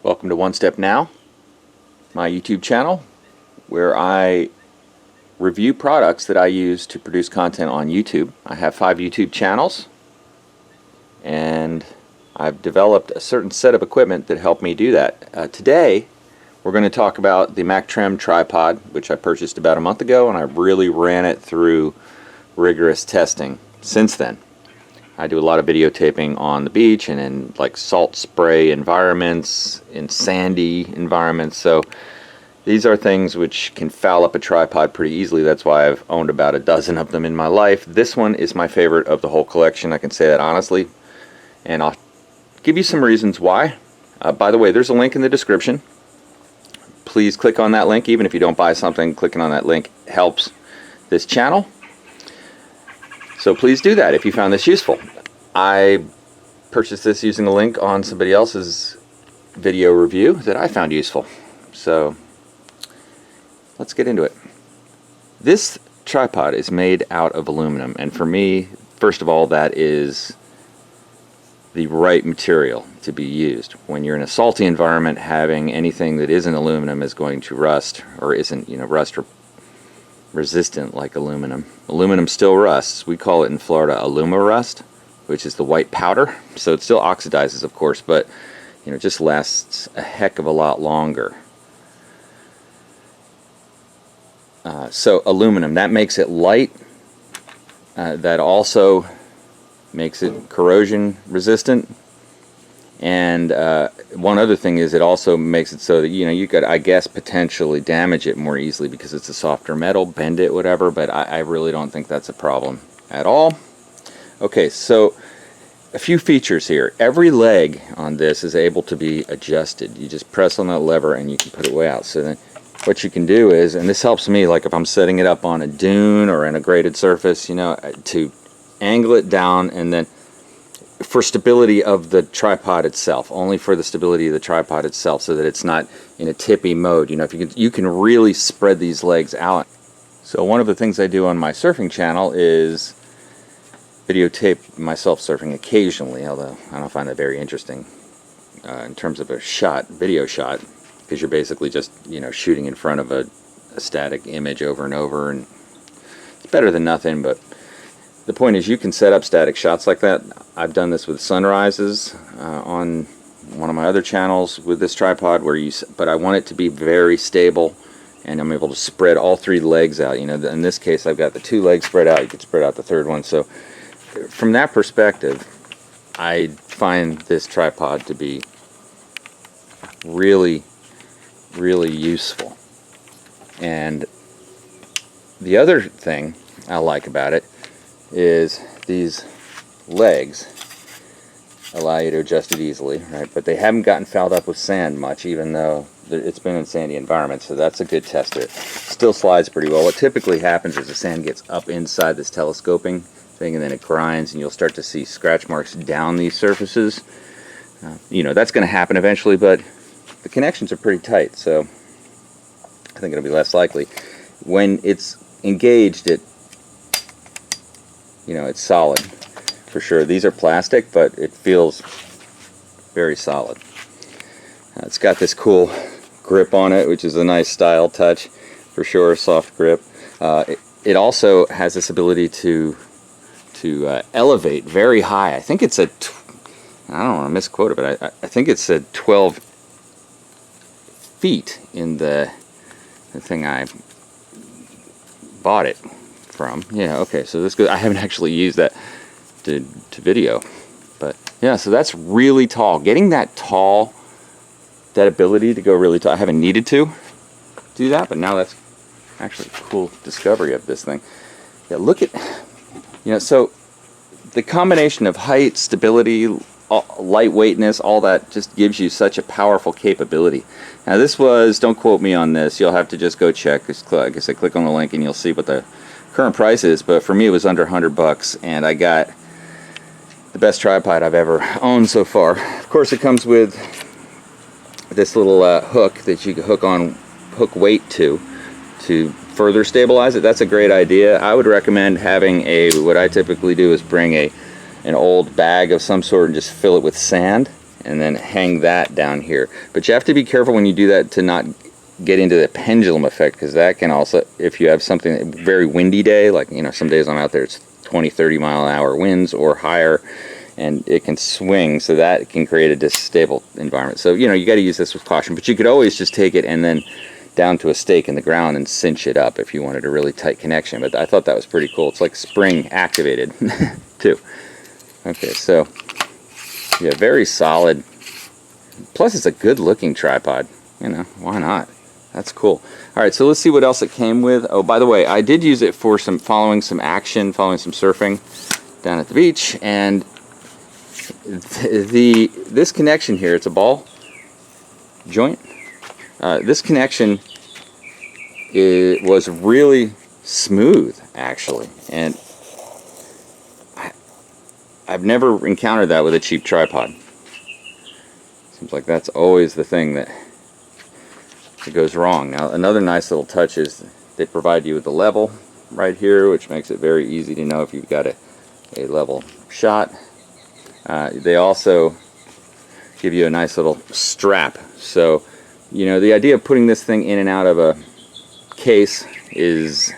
Welcome to OneStepNow, my YouTube channel, where I review products that I use to produce content on YouTube. I have 5 YouTube channels, and I've developed a certain set of equipment that help me do that. Today, we're going to talk about the MACTREM tripod, which I purchased about a month ago, and I really ran it through rigorous testing since then. I do a lot of videotaping on the beach and in like salt spray environments, in sandy environments, so these are things which can foul up a tripod pretty easily. That's why I've owned about a dozen of them in my life. This one is my favorite of the whole collection, I can say that honestly, and I'll give you some reasons why. By the way, there's a link in the description. Please click on that link. Even if you don't buy something, clicking on that link helps this channel. So please do that if you found this useful. I purchased this using a link on somebody else's video review that I found useful. So let's get into it. This tripod is made out of aluminum, and for me, first of all, that is the right material to be used. When you're in a salty environment, having anything that isn't aluminum is going to rust, or isn't, rust resistant like aluminum. Aluminum still rusts. We call it in Florida aluma-rust, which is the white powder. So it still oxidizes, of course, but it just lasts a heck of a lot longer. So aluminum, that makes it light. That also makes it corrosion resistant. And one other thing is it also makes it so that you could, I guess, potentially damage it more easily because it's a softer metal, bend it, whatever, but I really don't think that's a problem at all. Okay, so a few features here. Every leg on this is able to be adjusted. You just press on that lever and you can put it way out. So then what you can do is, and this helps me, like if I'm setting it up on a dune or in a graded surface, to angle it down, and then for stability of the tripod itself, only for the stability of the tripod itself, so that it's not in a tippy mode. If you can really spread these legs out. So one of the things I do on my surfing channel is videotape myself surfing occasionally, although I don't find that very interesting in terms of a video shot, because you're basically just shooting in front of a static image over and over, and it's better than nothing. But the point is, you can set up static shots like that. I've done this with sunrises on one of my other channels with this tripod, but I want it to be very stable, and I'm able to spread all 3 legs out. In this case, I've got the 2 legs spread out. You could spread out the 3rd one. So from that perspective, I find this tripod to be really, really useful. And the other thing I like about it is these legs allow you to adjust it easily, right? But they haven't gotten fouled up with sand much, even though it's been in sandy environments, so that's a good tester. It still slides pretty well. What typically happens is the sand gets up inside this telescoping thing, and then it grinds, and you'll start to see scratch marks down these surfaces. That's going to happen eventually, but the connections are pretty tight, so I think it'll be less likely. When it's engaged, it's solid for sure. These are plastic, but it feels very solid. It's got this cool grip on it, which is a nice style touch for sure, soft grip. It also has this ability to elevate very high. I think it's I don't want to misquote it, but I think it's 12 feet in the thing I bought it from. Yeah, okay, so this goes, I haven't actually used that to video, but yeah, so that's really tall. Getting that tall, that ability to go really tall, I haven't needed to do that, but now that's actually a cool discovery of this thing. Yeah, look at, so the combination of height, stability, lightweightness, all that just gives you such a powerful capability. Now this was, don't quote me on this, you'll have to just go check. Like I said, click on the link and you'll see what the current price is, but for me it was under $100, and I got the best tripod I've ever owned so far. Of course, it comes with this little hook that you can hook weight to further stabilize it. That's a great idea. I would recommend having what I typically do is bring an old bag of some sort and just fill it with sand and then hang that down here. But you have to be careful when you do that to not get into the pendulum effect, because that can also, if you have something very windy day, like, you know, some days I'm out there, it's 20-30 mile an hour winds or higher, and it can swing, so that can create a distable environment. So, you know, you got to use this with caution. But you could always just take it and then down to a stake in the ground and cinch it up if you wanted a really tight connection. But I thought that was pretty cool. It's like spring activated too. Okay, so yeah, very solid. Plus it's a good looking tripod. You know, why not? That's cool. Alright, so let's see what else it came with. Oh, by the way, I did use it for following some surfing down at the beach, and this connection here, it's a ball joint. This connection was really smooth, actually, and I've never encountered that with a cheap tripod. Seems like that's always the thing that goes wrong. Now, another nice little touch is they provide you with a level right here, which makes it very easy to know if you've got a level shot. They also give you a nice little strap. So, you know, the idea of putting this thing in and out of a case it's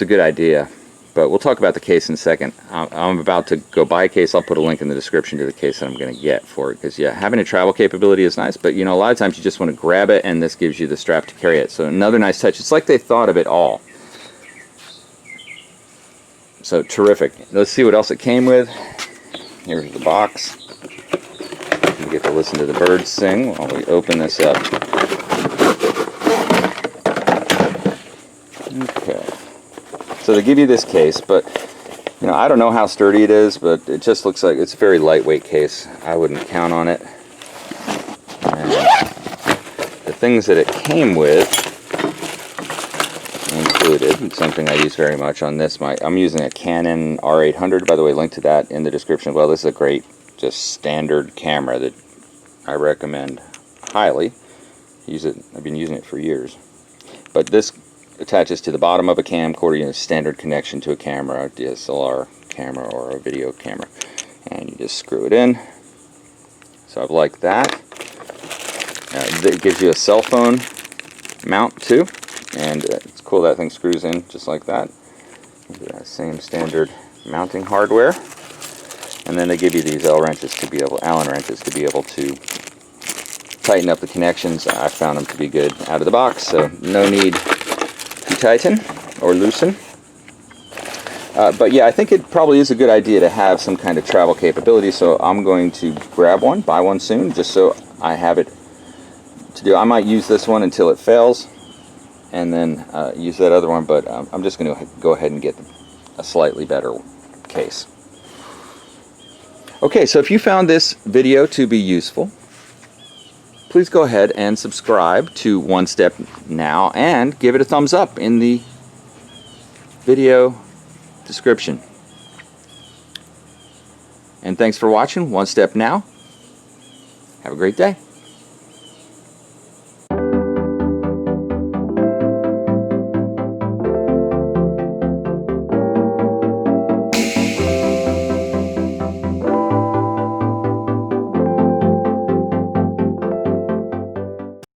a good idea. But we'll talk about the case in a second. I'm about to go buy a case. I'll put a link in the description to the case that I'm going to get for it. Because, yeah, having a travel capability is nice. But, you know, a lot of times you just want to grab it, and this gives you the strap to carry it. So another nice touch. It's like they thought of it all. So, terrific. Let's see what else it came with. Here's the box. You get to listen to the birds sing while we open this up. Okay. So they give you this case, but you know, I don't know how sturdy it is, but it just looks like it's a very lightweight case. I wouldn't count on it. And the things that it came with included something I use very much on this. I'm using a Canon R800. By the way, link to that in the description. Well, this is a great, just standard camera that I recommend highly. I've been using it for years. But this attaches to the bottom of a camcorder, you know, standard connection to a camera, a DSLR camera or a video camera, and you just screw it in. So I've liked that. It gives you a cell phone mount too, and it's cool that thing screws in just like that. Same standard mounting hardware, and then they give you these Allen wrenches to be able to tighten up the connections. I found them to be good out of the box, so no need to tighten or loosen. But yeah, I think it probably is a good idea to have some kind of travel capability, so I'm going to grab one, buy one soon, just so I have it to do. I might use this one until it fails, and then use that other one, but I'm just going to go ahead and get a slightly better case. Okay, so if you found this video to be useful, please go ahead and subscribe to OneStepNow and give it a thumbs up in the video description. And thanks for watching OneStepNow. Have a great day.